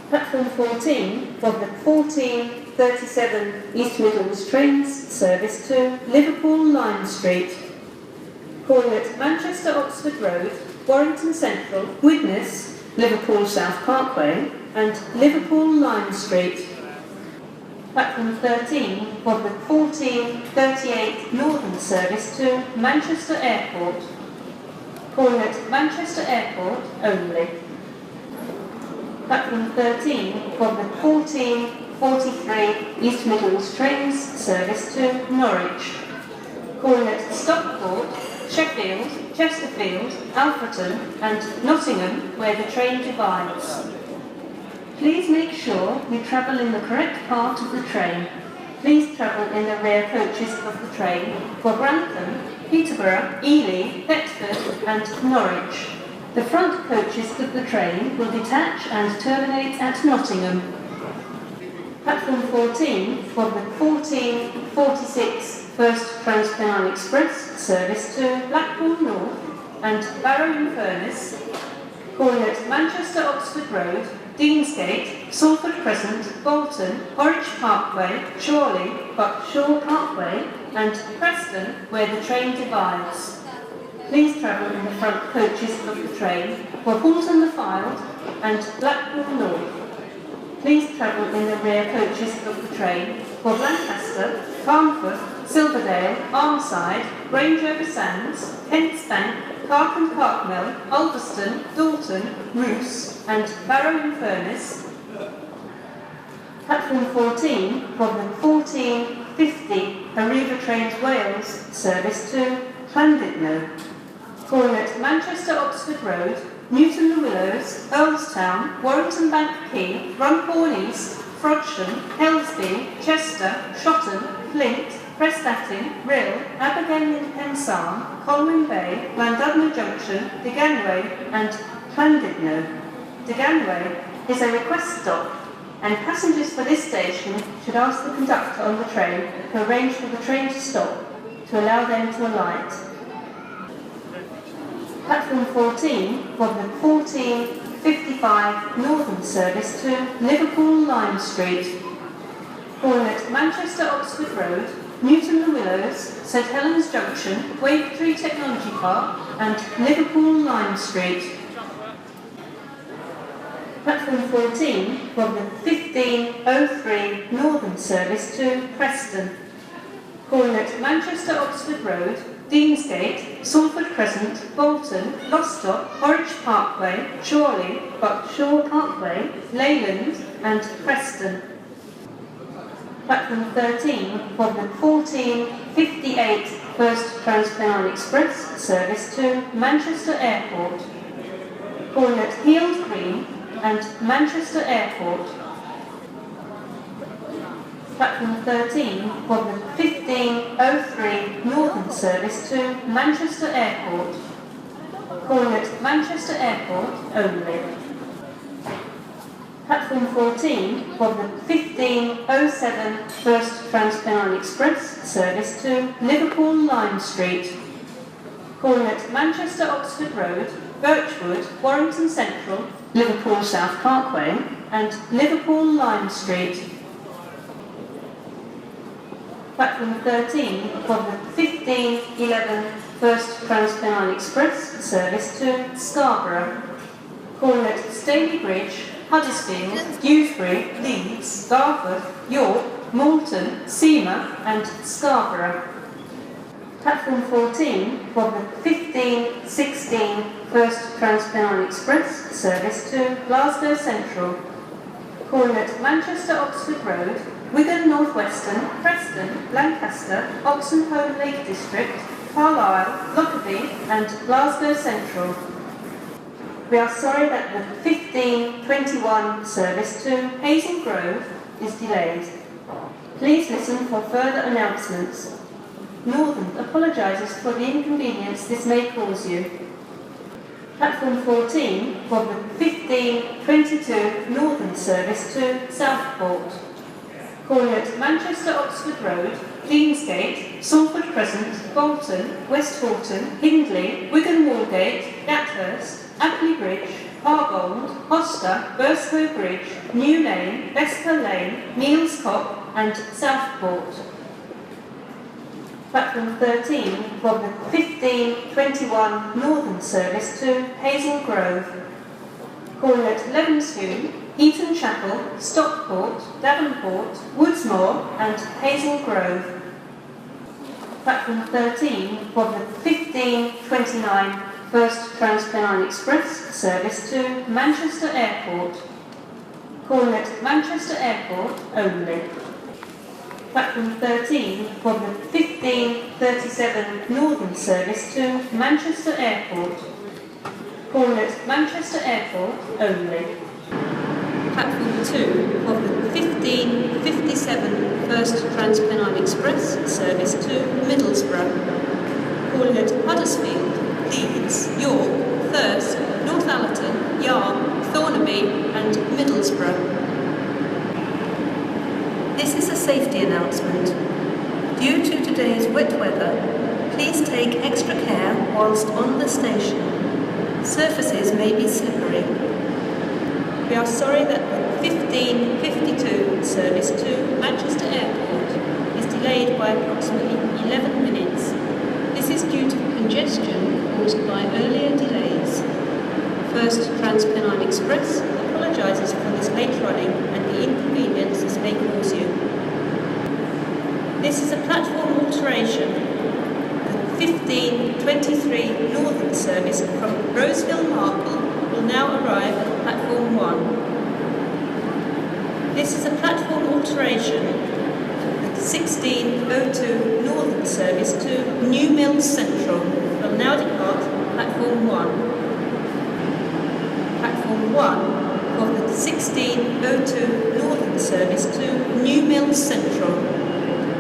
Platform 14 for the 1437 East Midlands trains service to Liverpool Lime Street. Calling at Manchester Oxford Road, Warrington Central, Widnes, Liverpool South Parkway and Liverpool Lime Street. Platform 13 for the 1438 Northern service to Manchester Airport. Calling at Manchester Airport only. Platform 13 for the 1443 East Midlands trains service to Norwich. Calling at Stockport, Sheffield, Chesterfield, Alfreton and Nottingham where the train divides. Please make sure you travel in the correct part of the train. Please travel in the rear coaches of the train for Grantham, Peterborough, Ely, Thetford and Norwich. The front coaches of the train will detach and terminate at Nottingham. Platform 14 for the 1446 First Transpennine Express service to Blackpool North and Barrow-in-Furness. Calling at Manchester Oxford Road, Deansgate, Salford Crescent, Bolton, Horwich Parkway, Chorley, Buckshaw Parkway and Preston where the train divides. Please travel in the front coaches of the train for Halton the Fylde and Blackpool North. Please travel in the rear coaches of the train for Lancaster, Farnforth, Silverdale, Armside, Grange-over-Sands, Kent's Bank, Cark and Carkmill, Ulverston, Dalton, Roos and Barrow-in-Furness. Platform 14 for the 1450 Arriva Trains Wales service to Llandudno. Calling at Manchester Oxford Road, Newton the Willows, Earlstown, Warrington Bank Quay, Runcorn East, Frodsham, Helsby, Chester, Shotton, Flint, Prestatyn, Rill, Abergele and Pensarn, Colwyn Bay, Llandudno Junction, Deganwy and Llandudno. Deganwy is a request stop and passengers for this station should ask the conductor on the train to arrange for the train to stop to allow them to alight. Platform 14 for the 1455 Northern service to Liverpool Lime Street. Calling at Manchester Oxford Road, Newton the Willows, St Helens Junction, Wavertree Technology Park and Liverpool Lime Street. Platform 14 for the 1503 Northern service to Preston. Calling at Manchester Oxford Road, Deansgate, Salford Crescent, Bolton, Lostock, Horwich Parkway, Chorley, Buckshaw Parkway, Leyland and Preston. Platform 13 for the 1458 First Transpennine Express service to Manchester Airport. Calling at Heald Green and Manchester Airport. Platform 13 for the 1503 Northern service to Manchester Airport. Calling at Manchester Airport only. Platform 14 for the 1507 First Transpennine Express service to Liverpool Lime Street. Calling at Manchester Oxford Road, Birchwood, Warrington Central, Liverpool South Parkway and Liverpool Lime Street. Platform 13 for the 1511 First Transpennine Express service to Scarborough. Calling at Staley Bridge, Huddersfield, Dewsbury, Leeds, Dartford, York, Moulton, Seamer and Scarborough. Platform 14 for the 1516 First Transpennine Express service to Glasgow Central. Calling at Manchester Oxford Road, Wigan North Western, Preston, Lancaster, Oxenholme Lake District, Carlisle, Lockerbie and Glasgow Central. We are sorry that the 1521 service to Hazel Grove is delayed. Please listen for further announcements. Northern apologises for the inconvenience this may cause you. Platform 14 for the 1522 Northern service to Southport. Calling at Manchester Oxford Road, Deansgate, Salford Crescent, Bolton, West Horton, Hindley, Wigan Moorgate, Gathurst, Appley Bridge, Argold, Hoster, Burscough Bridge, New Lane, Vesper Lane, Neal's Cop and Southport. Platform 13 from the 1521 Northern Service to Hazel Grove. Calling at Levenshume, Eton Chapel, Stockport, Davenport, Woodsmore and Hazel Grove. Platform 13 from the 1529 First Transpennine Express service to Manchester Airport. Calling at Manchester Airport only. Platform 13 from the 1537 Northern service to Manchester Airport. Calling at Manchester Airport only. Platform 2 of the 1557 First Transpennine Express service to Middlesbrough. Calling at Huddersfield, Leeds, York, Thirsk, Northallerton, Yarm, Thornaby and Middlesbrough. This is a safety announcement. Due to today's wet weather, please take extra care whilst on the station. Surfaces may be slippery. We are sorry that the 1552 service to Manchester Airport is delayed by approximately 11 minutes. This is due to congestion caused by earlier delays. First Transpennine Express apologises for this late running and the inconvenience this may cause you. This is a platform alteration. The 1523 Northern service from Roseville Marple will now arrive at platform 1. This is a platform alteration. The 1602 Northern service to New Mills Central will now depart platform 1. Platform 1 of the 1602 Northern service to New Mills Central.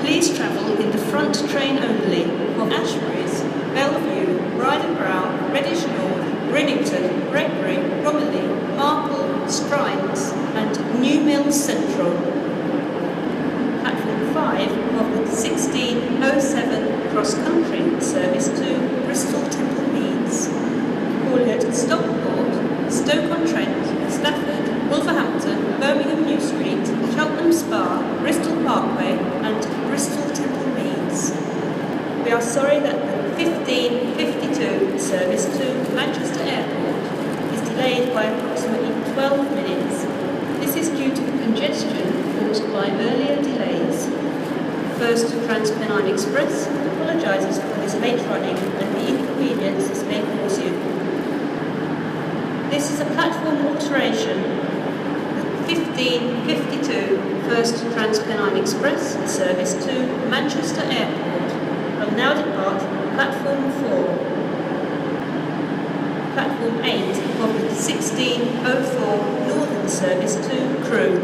Please travel in the front train only for Ashburys, Bellevue, Ryder Brow, Reddish North, Rinnington, Redbury, Romilly, Marple, Strines and New Mills Central. Platform 5 of the 1607 Cross Country service to Bristol Temple Meads. Calling at Stockport, Stoke-on-Trent, Stafford, Wolverhampton, Birmingham New Street, Cheltenham Spa, Bristol Parkway and Bristol Temple Meads. We are sorry that the 1552 service to Manchester Airport is delayed by approximately 12 minutes. This is due to congestion caused by earlier delays. First Transpennine Express apologises for this late running and the inconvenience this may cause you. This is a platform alteration. The 1552 First Transpennine Express service to Manchester Airport will now depart platform 4. Platform 8 of the 1604 Northern service to Crewe.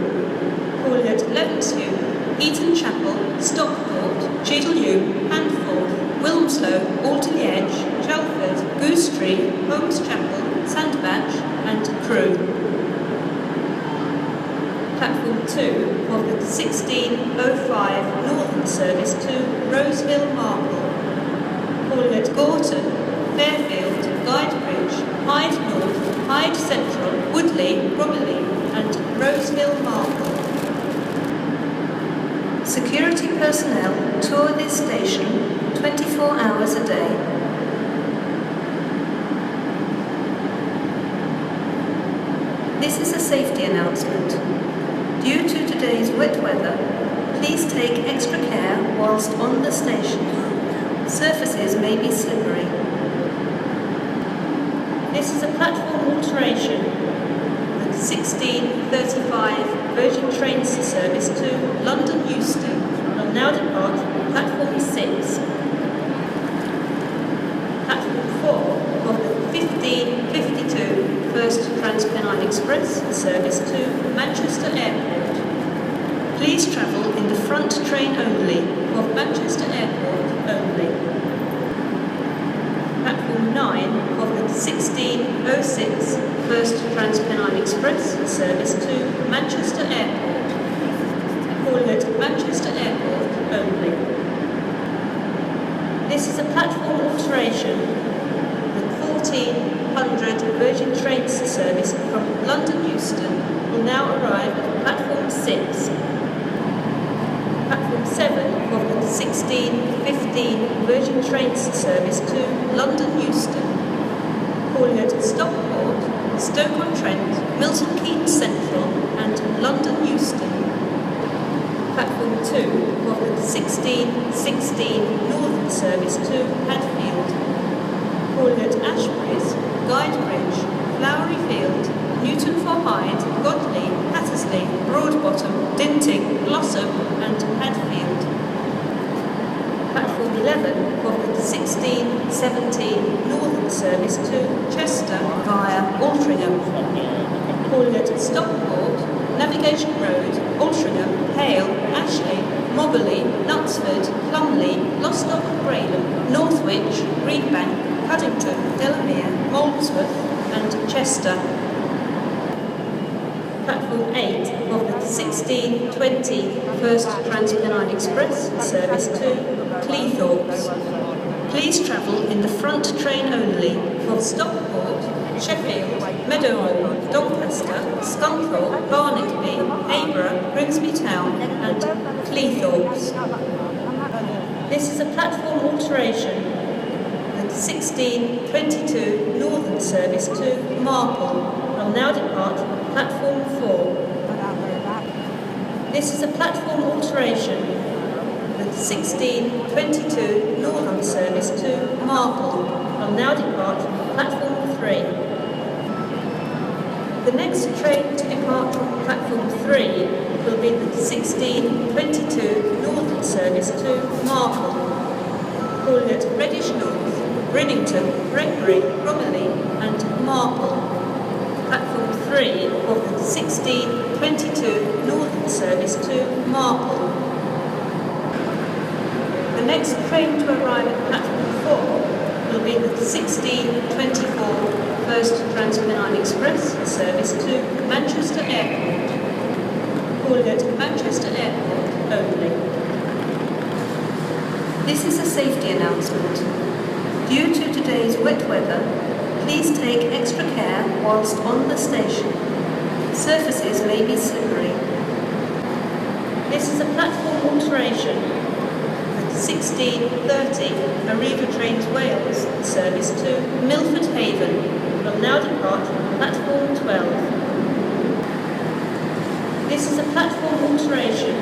Calling at Levenshume, Eton Chapel, Stockport, Cheadle-Hulme, Handforth, Wilmslow, Altley Edge, Chelford, Goose Street, Holmes Chapel, Sandbach and Crewe. Platform 2 of the 1605 Northern service to Roseville Marple. Calling at Gorton, Fairfield, Guidebridge, Hyde North, Hyde Central, Woodley, Romilly and Roseville Marple. Security personnel tour this station 24 hours a day. This is a safety announcement. Due to today's wet weather, please take extra care whilst on the station. Surfaces may be slippery. This is a platform alteration. The 1635 Virgin Trains service to London Euston will now depart platform 6. Platform 4 of the 1552 First Transpennine Express service to Manchester Airport. Please travel in the front train only of Manchester Airport only. Platform 9 of the 1606 First Transpennine Express service to Manchester Airport. Calling at Manchester Airport only. This is a platform alteration. The 1400 Virgin Trains service 6. Platform 7 of the 16:15 Virgin Trains service to London Euston, calling at Stockport, Stoke-on-Trent, Milton Keynes Central and London Euston. Platform 2 of the 16:16 Northern service to Hadfield, calling at Ashbury's, Guidebridge, Flowery Field, Newton for Hyde, Godley, Hattersley, Broadbottom, Dinting, Glossop and Hadfield. Platform 11 of the 16:17 Northern service to Chester via Altrincham, calling at Stockport, Navigation Road, Altrincham, Hale, Ashley, Mobberley, Knutsford, Plumley, Lostock, Braylham, Northwich, Greenbank, Paddington, Delamere, Molesworth and Chester. Platform 8 of the 16:20 First Trans-Pennine Express service to Cleethorpes. Please travel in the front train only of Stockport, Sheffield, Meadowhall, Doncaster, Scunthorpe, Barnetby, Hayborough, Grimsby Town and Cleethorpes. This is a platform alteration. The 16:22 Northern service to Marple will now depart platform 4. This is a platform alteration. The 16:22 Northern service to Marple will now depart platform 3. The next train to depart from platform 3 will be the 16:22 Northern service to Marple, calling at Reddish North, Bridington, Brecbury, Romilly and Marple. Platform 3 of the 16:22 Northern service to Marple. The next train to arrive at platform 4 will be the 16:24 First Trans-Pennine Express service to Manchester Airport, calling at Manchester Airport only. This is a safety announcement. Due to today's wet weather, please take extra care whilst on the station. Surfaces may be slippery. This is a platform alteration. The 16:30 Arriva Trains Wales service to Milford Haven will now depart platform 12. This is a platform alteration.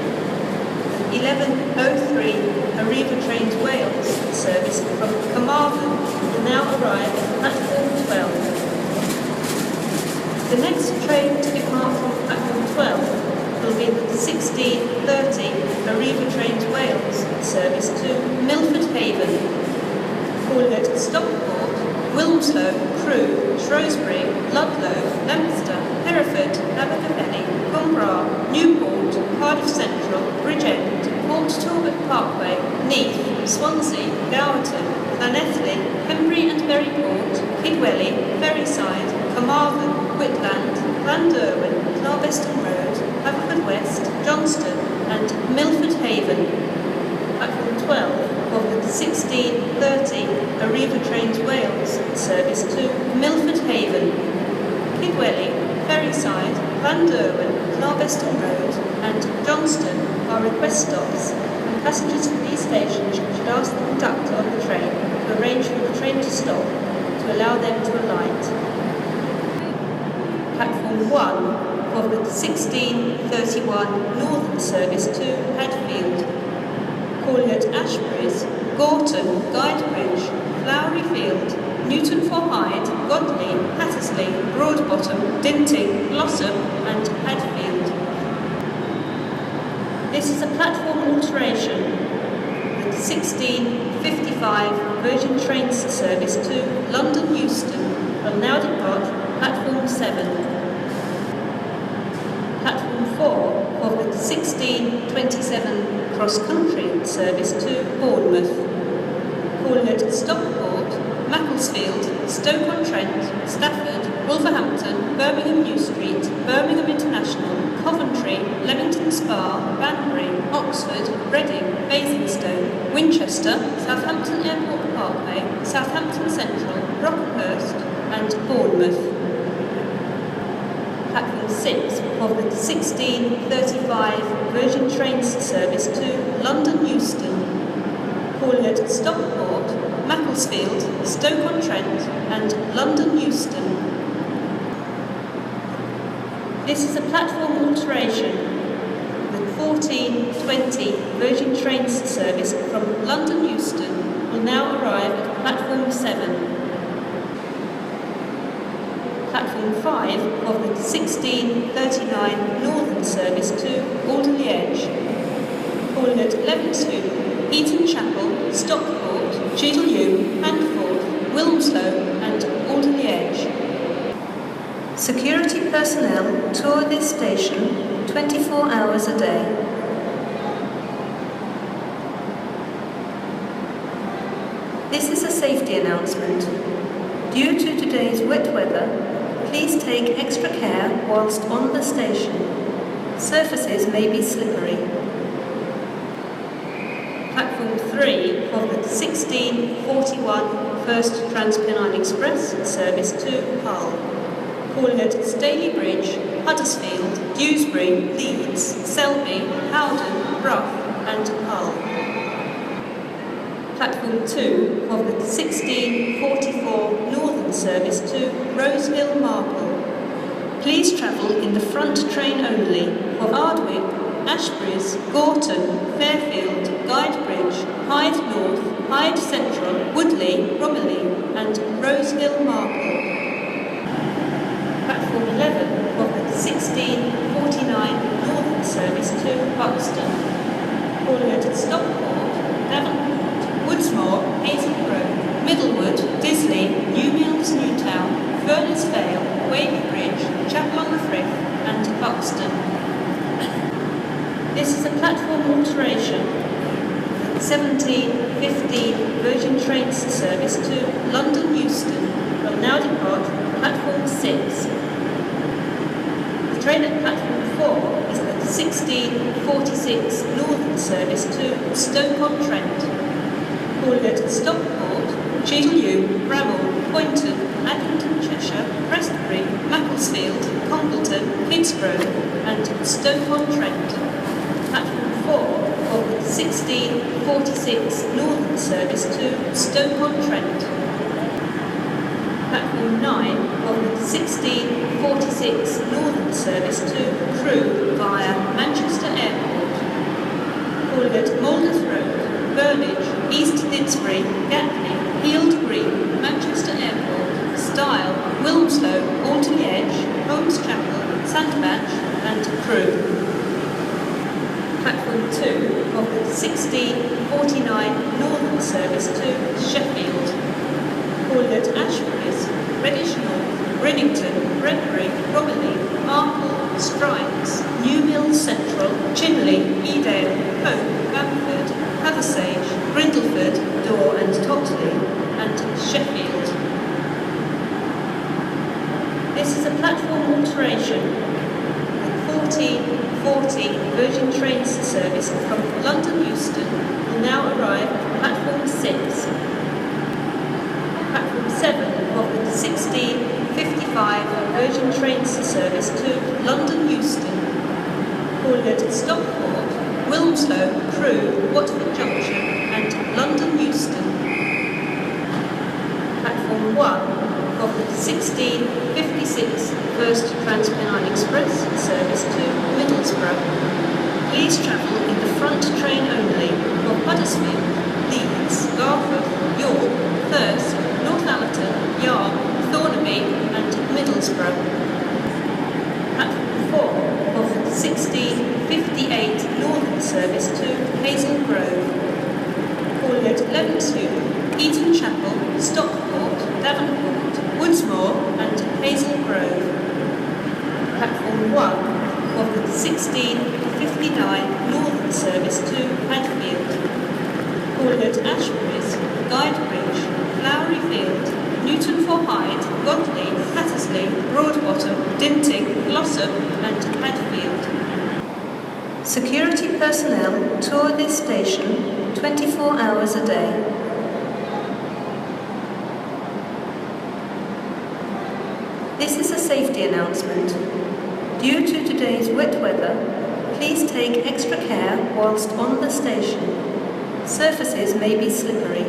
11:03 Arriva Trains Wales service from Carmarthen will now arrive at platform 12. The next train to depart from platform 12 will be the 16:30 Arriva Trains Wales service to Milford Haven, calling at Stockport, Wilmslow, Crewe, Shrewsbury, Ludlow, Leominster, Hereford, Abergavenny, Coimbra, Newport, Cardiff Central, Bridgend, Port Talbot Parkway, Neath, Swansea, Gowerton, Llanelli, Pembrey and Berryport, Kidwelly, Ferryside, Carmarthen, Whitland, Llanderwen, Clarbeston Road, Haverfordwest, Johnston and Milford Haven. Platform 12 of the 16:30 Arriva Trains Wales service to Milford Haven, Kidwelly, Ferryside, Llanderwen, Clarbeston Road and Johnston are request stops, and passengers at these stations should ask the conductor of the train to arrange for the train to stop to allow them to alight. Platform 1 of the 16:31 Northern service to Hadfield, calling at Ashbury's, Gorton, Guidebridge, Flowery Field, Newton for Hyde, Godley, Hattersley, Broadbottom, Dinting, Glossop and Hadfield. This is a platform alteration. The 16:55 Virgin Trains service to London Euston will now depart platform 7. Platform 4 of the 16:27 cross-country service to Bournemouth, calling at Stockport, Macclesfield, Stoke-on-Trent, Stafford, Wolverhampton, Birmingham New Street, Birmingham International, Coventry, Leamington Spa, Banbury, Oxford, Reading, Basingstoke, Winchester, Southampton Airport Parkway, Southampton Central, Brockenhurst and Bournemouth. Platform 6 of the 16:35 Virgin Trains service to London Euston, calling at Stockport, Macclesfield, Stoke-on-Trent and London Euston. This is a platform alteration. The 14:20 Virgin Trains service from London Euston will now arrive at platform 7. Platform 5 of the 16:39 Northern service to Alderley Edge, calling at Levenshulme, Eton Chapel, Stockport, Cheadle-Hulme, Handford, Wilmslow and Alderley Edge. Security personnel tour this station 24 hours a day. This is a safety announcement. Due to today's wet weather, please take extra care whilst on the station. Surfaces may be slippery. Platform 3 of the 16:41 First Transpennine Express service to Hull, calling at Staley Bridge, Huddersfield, Dewsbury, Leeds, Selby, Howden, Brough and Hull. Platform 2 of the 16:44 Northern service to Rosehill Marple. Please travel in the front train only of Ardwick, Ashbury's, Gorton, Fairfield, Guidebridge, Hyde North, Hyde Central, Woodley, Romilly and Rosehill Marple. Platform 11 of the 16:49 Northern service to Buxton, calling at Stockport, Davenport, Woodsmore, Hazel Grove, Middlewood, Disley, New Mills, Newtown, Furness Vale, Wavy Bridge, Chapel on the Frith and Buxton. This is a platform alteration. 17:15 Virgin Trains service to London Euston will now depart from platform 6. The train at platform 4 is the 16:46 Northern service to Stoke-on-Trent, calling at Stockport, Cheadle-Hulme, Bramall, Poynton, Addington, Cheshire, Prestbury, Macclesfield, Congleton, Kidsgrove and Stoke-on-Trent. Platform 4 of the 16:46 Northern service to Stoke-on-Trent. Platform 9 of the 16:46 Northern service to Crewe via Manchester Airport, calling at Malders Road, Burnage, East Didsbury, Gatley, Heald Green, Manchester Airport, Stile, Wilmslow, Alderley Edge, Holmes Chapel, Sandbach and Crewe. Platform 2 of the 16:49 Northern service to Sheffield, calling at Ashbury's, Reddish North, Rinnington, Redbury, Romilly, Marple, Strikes, New Mills Central, Chinley, Edale, Hope, Bamford, Hathersage, Brindleford, Dore and Totley and Sheffield. This is a platform alteration. The 14:40 Virgin Trains service from London Euston will now arrive at platform 6. Platform 7 of the 16:55 Virgin Trains service to London Euston, calling at Stockport, Wilmslow, Crewe, Watford Junction and London Euston. Platform 1 of the 16:56 First Transpennine Express service to Middlesbrough. Please travel in the front train only of Huddersfield, Leeds, Garforth, York, Thirsk, Northallerton, Yarm, Thornaby and Middlesbrough. Platform 4 of the 16:58 Northern service to Hazel Grove, calling at Levenshulme, Eton Chapel, Stockport, Davenport, Woodsmore and Hazel Grove. Platform 1 of the 16:59 Northern service to Hadfield, calling at Ashbury's, Guidebridge, Flowery Field, Newton for Hyde, Godley, Hattersley, Broadbottom, Dinting, Glossop and Hadfield. Security personnel tour this station 24 hours a day. This is a safety announcement. Due to today's wet weather, please take extra care whilst on the station. Surfaces may be slippery.